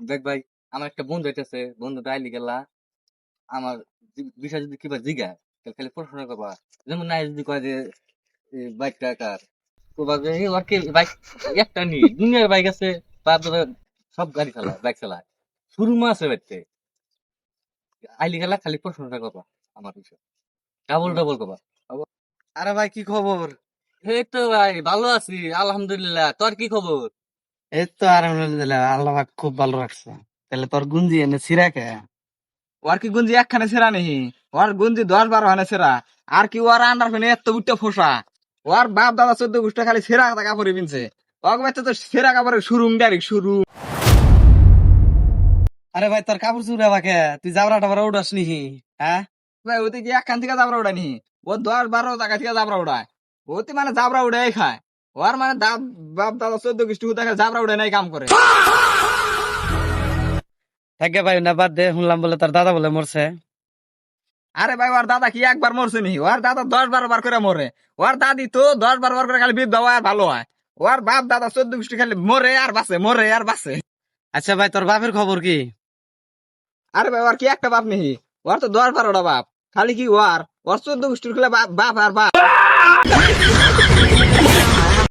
দেখ ভাই, আমার একটা বন্ধু হইতেছে, বন্ধু আইলি গেলা আমার বিষয় যদি কিবা জিগা তাহলে খালি প্রশ্ন করবা। যেমন নাই যদি কয় যে বাইকটা কার, কবা যে ওর কি বাইক একটা নি দুনিয়ার বাইক আছে, তারপরে সব গাড়ি চালায়, বাইক চালায়, শুরুমা আছে বাইকতে। আইলি গেলা খালি প্রশ্নটা করবা আমার বিষয়, ডাবল ডাবল করবা। আরে ভাই কি খবর? এই তো ভাই ভালো আছি আলহামদুলিল্লাহ, তোর কি খবর? এই তো আলহামদুলিল্লাহ, আল্লাহ পাক খুব ভালো রাখছে। তাহলে তোর গুঞ্জি এনে ছিড়া কে? ওর কি গুঞ্জি একখানে ছেড়া নেই? ওর গুঞ্জি 10-12 হানে ছেড়া। আর কি ওর আন্ডার ফেনে এত উঠতে ফোসা? ওর বাপ দাদা 14 গোষ্ঠী খালি ছেড়া কাপড় পিনছে। ওর বাচ্চা তো ছেড়া কাপড়ের শুরুম ডাইরেক্ট শুরু। আরে ভাই তোর কাপড় চুরা বাকে তুই জাবরা টাবরা উড়াস নি? হ্যাঁ ভাই, ওতে কি একখান থেকে জাবরা উড়াই নি? ও 10-12 টাকা থেকে জাবরা উড়ায়। ওতে মানে জাবরা উড়াই খায়। ওর মানে বাপ দাদা 14 গোষ্ঠী দেখা জাবরা উড়াই নাই কাম করে। থাকে ভাই না বাদ দে, শুনলাম বলে তার দাদা বলে মরছে। আরে ভাই ওর দাদা কি একবার মরছে নি? ওর দাদা 10-12 বার করে মরে। ওর দাদি তো 10-12 বার করে খালি বিধবা হয় আর ভালো হয়। ওর বাপ দাদা 14 গোষ্ঠী খালি মরে আর বাঁচে, মরে আর বাঁচে। আচ্ছা ভাই তোর বাপের খবর কি? আরে ভাই ওর কি একটা বাপ নেই? ওর তো 10-12টা বাপ। খালি কি ওর ওর 14 গোষ্ঠীর খেলে বাপ বাপ আর বাপ।